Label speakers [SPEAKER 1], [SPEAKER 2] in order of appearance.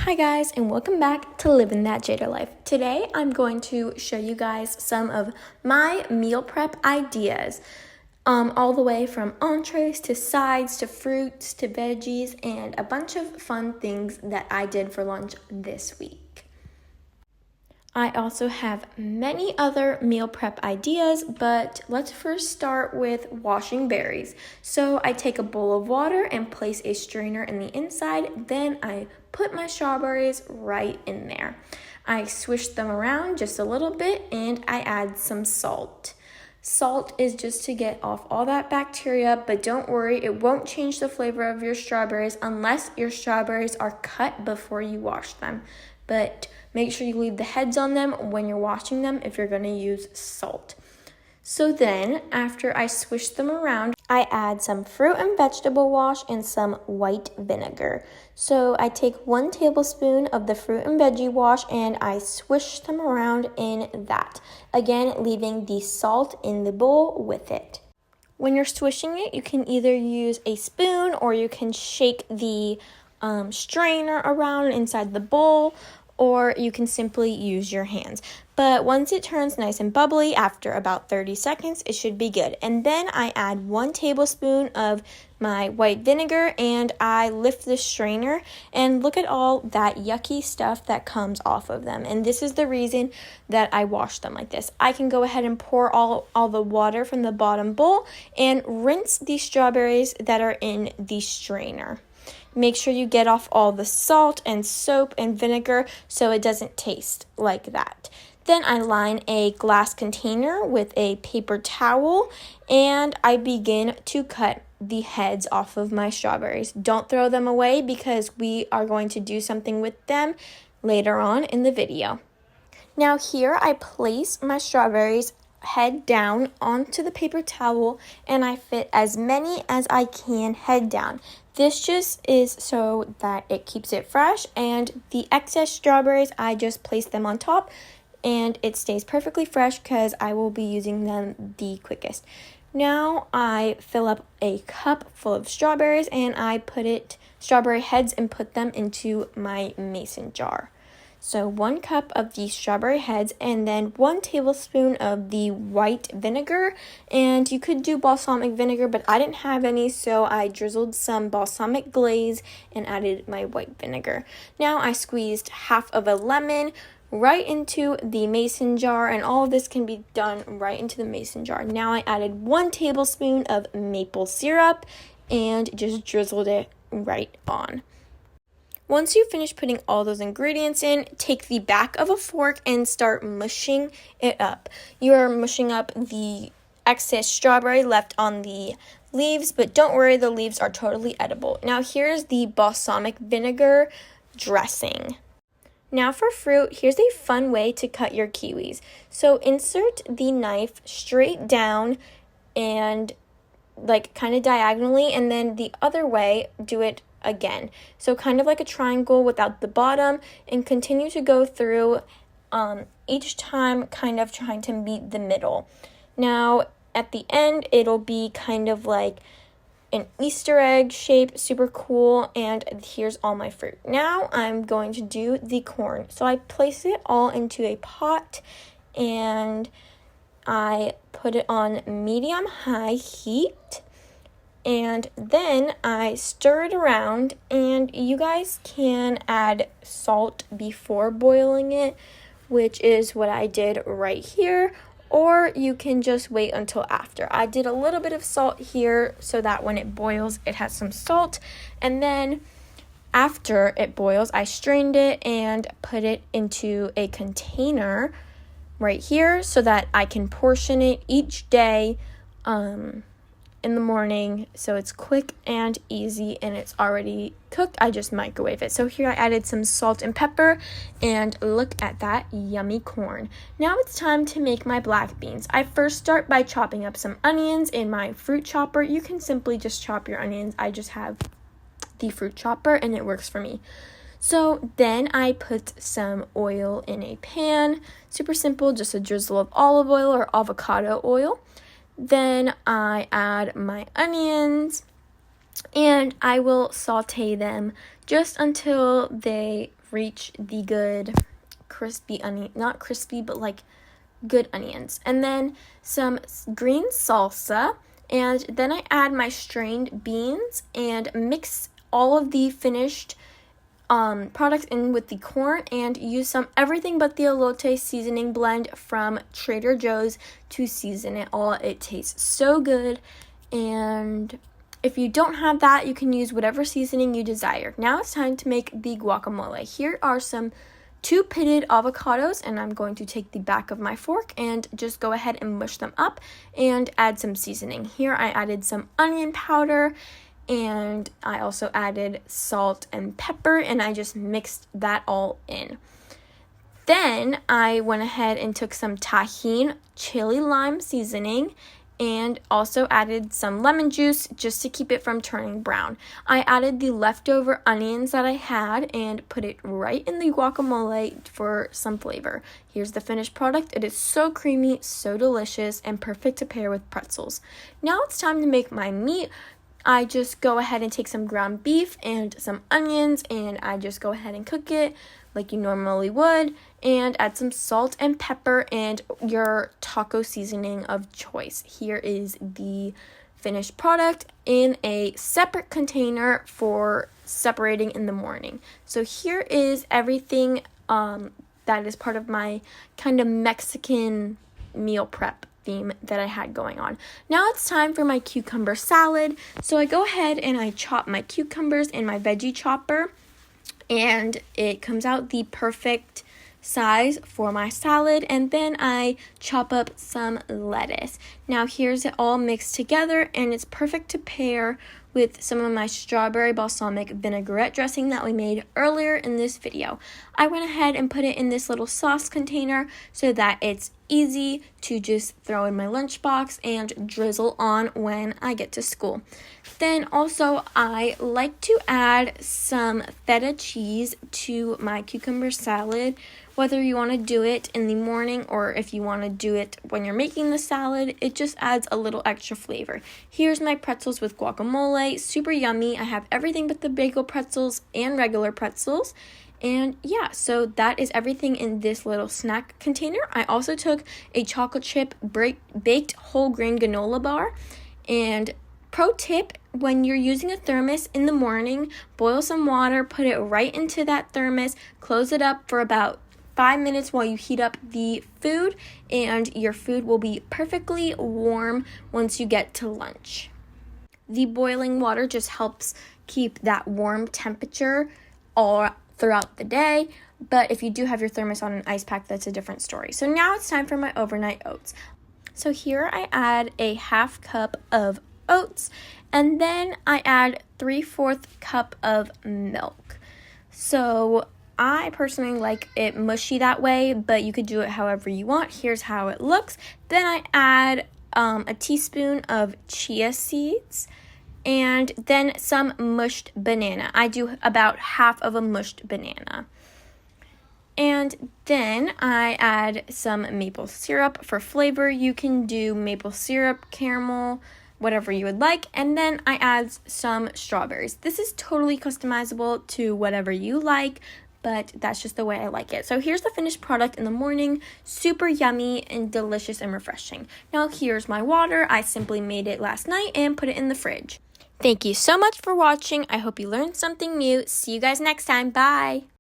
[SPEAKER 1] Hi guys, and welcome back to Living That Jada Life. Today I'm going to show you guys some of my meal prep ideas, all the way from entrees to sides to fruits to veggies and a bunch of fun things that I did for lunch this week. I also have many other meal prep ideas, but let's first start with washing berries. So I take a bowl of water and place a strainer in the inside, then I put my strawberries right in there. I swish them around just a little bit and I add some salt. Salt is just to get off all that bacteria, but don't worry, it won't change the flavor of your strawberries unless your strawberries are cut before you wash them. But make sure you leave the heads on them when you're washing them if you're going to use salt. So then, after I swish them around, I add some fruit and vegetable wash and some white vinegar. So I take 1 tablespoon of the fruit and veggie wash and I swish them around in that. Again, leaving the salt in the bowl with it. When you're swishing it, you can either use a spoon or you can shake the strainer around inside the bowl, or you can simply use your hands. But once it turns nice and bubbly, after about 30 seconds, it should be good. And then I add 1 tablespoon of my white vinegar and I lift the strainer and look at all that yucky stuff that comes off of them. And this is the reason that I wash them like this. I can go ahead and pour all the water from the bottom bowl and rinse the strawberries that are in the strainer. Make sure you get off all the salt and soap and vinegar so it doesn't taste like that. Then I line a glass container with a paper towel and I begin to cut the heads off of my strawberries. Don't throw them away because we are going to do something with them later on in the video. Now here I place my strawberries head down onto the paper towel and I fit as many as I can head down. This just is so that it keeps it fresh, and the excess strawberries I just place them on top and it stays perfectly fresh because I will be using them the quickest. Now I fill up a cup full of strawberries and I put strawberry heads and put them into my mason jar. So 1 cup of the strawberry heads and then 1 tablespoon of the white vinegar. And you could do balsamic vinegar, but I didn't have any, so I drizzled some balsamic glaze and added my white vinegar. Now I squeezed half of a lemon right into the mason jar, and all of this can be done right into the mason jar. Now I added 1 tablespoon of maple syrup and just drizzled it right on. Once you finish putting all those ingredients in, take the back of a fork and start mushing it up. You are mushing up the excess strawberry left on the leaves, but don't worry, the leaves are totally edible. Now here's the balsamic vinegar dressing. Now for fruit, here's a fun way to cut your kiwis. So insert the knife straight down and kind of diagonally, and then the other way, do it again. So kind of like a triangle without the bottom, and continue to go through each time kind of trying to meet the middle. Now at the end it'll be kind of like an Easter egg shape, super cool, and here's all my fruit. Now I'm going to do the corn. So I place it all into a pot and I put it on medium-high heat. And then I stir it around, and you guys can add salt before boiling it, which is what I did right here, or you can just wait until after. I did a little bit of salt here so that when it boils, it has some salt, and then after it boils, I strained it and put it into a container right here so that I can portion it each day in the morning, so it's quick and easy and it's already cooked. I just microwave it. So here I added some salt and pepper, and look at that yummy corn. Now it's time to make my black beans. I first start by chopping up some onions in my fruit chopper. You can simply just chop your onions. I just have the fruit chopper and it works for me. So then I put some oil in a pan. Super simple, just a drizzle of olive oil or avocado oil. Then I add my onions and I will saute them just until they reach the good crispy onion, not crispy, but like good onions. And then some green salsa, and then I add my strained beans and mix all of the finished products in with the corn, and use some everything but the elote seasoning blend from Trader Joe's to season it all. It tastes so good, and if you don't have that, you can use whatever seasoning you desire. Now it's time to make the guacamole. Here are some 2 pitted avocados, and I'm going to take the back of my fork and just go ahead and mush them up and add some seasoning. Here I added some onion powder, and I also added salt and pepper, and I just mixed that all in. Then I went ahead and took some Tajín chili lime seasoning and also added some lemon juice just to keep it from turning brown. I added the leftover onions that I had and put it right in the guacamole for some flavor. Here's the finished product. It is so creamy, so delicious, and perfect to pair with pretzels. Now it's time to make my meat. I just go ahead and take some ground beef and some onions, and I just go ahead and cook it like you normally would, and add some salt and pepper and your taco seasoning of choice. Here is the finished product in a separate container for separating in the morning. So here is everything that is part of my kind of Mexican meal prep theme that I had going on. Now it's time for my cucumber salad. So I go ahead and I chop my cucumbers in my veggie chopper, and it comes out the perfect size for my salad. And then I chop up some lettuce. Now here's it all mixed together, and it's perfect to pair with some of my strawberry balsamic vinaigrette dressing that we made earlier in this video. I went ahead and put it in this little sauce container so that it's easy to just throw in my lunchbox and drizzle on when I get to school. Then also I like to add some feta cheese to my cucumber salad, whether you want to do it in the morning or if you want to do it when you're making the salad. It just adds a little extra flavor. Here's my pretzels with guacamole, super yummy. I have everything but the bagel pretzels and regular pretzels. And yeah, so that is everything in this little snack container. I also took a chocolate chip baked whole grain granola bar. And pro tip, when you're using a thermos in the morning, boil some water, put it right into that thermos, close it up for about 5 minutes while you heat up the food, and your food will be perfectly warm once you get to lunch. The boiling water just helps keep that warm temperature all throughout the day, but if you do have your thermos on an ice pack, that's a different story. So now it's time for my overnight oats. So here I add a 1/2 cup of oats, and then I add 3/4 cup of milk. So I personally like it mushy that way, but you could do it however you want. Here's how it looks. Then I add a teaspoon of chia seeds, and then some mushed banana. I do about 1/2 of a mushed banana. And then I add some maple syrup for flavor. You can do maple syrup, caramel, whatever you would like. And then I add some strawberries. This is totally customizable to whatever you like, but that's just the way I like it. So here's the finished product in the morning. Super yummy and delicious and refreshing. Now here's my water. I simply made it last night and put it in the fridge. Thank you so much for watching. I hope you learned something new. See you guys next time. Bye.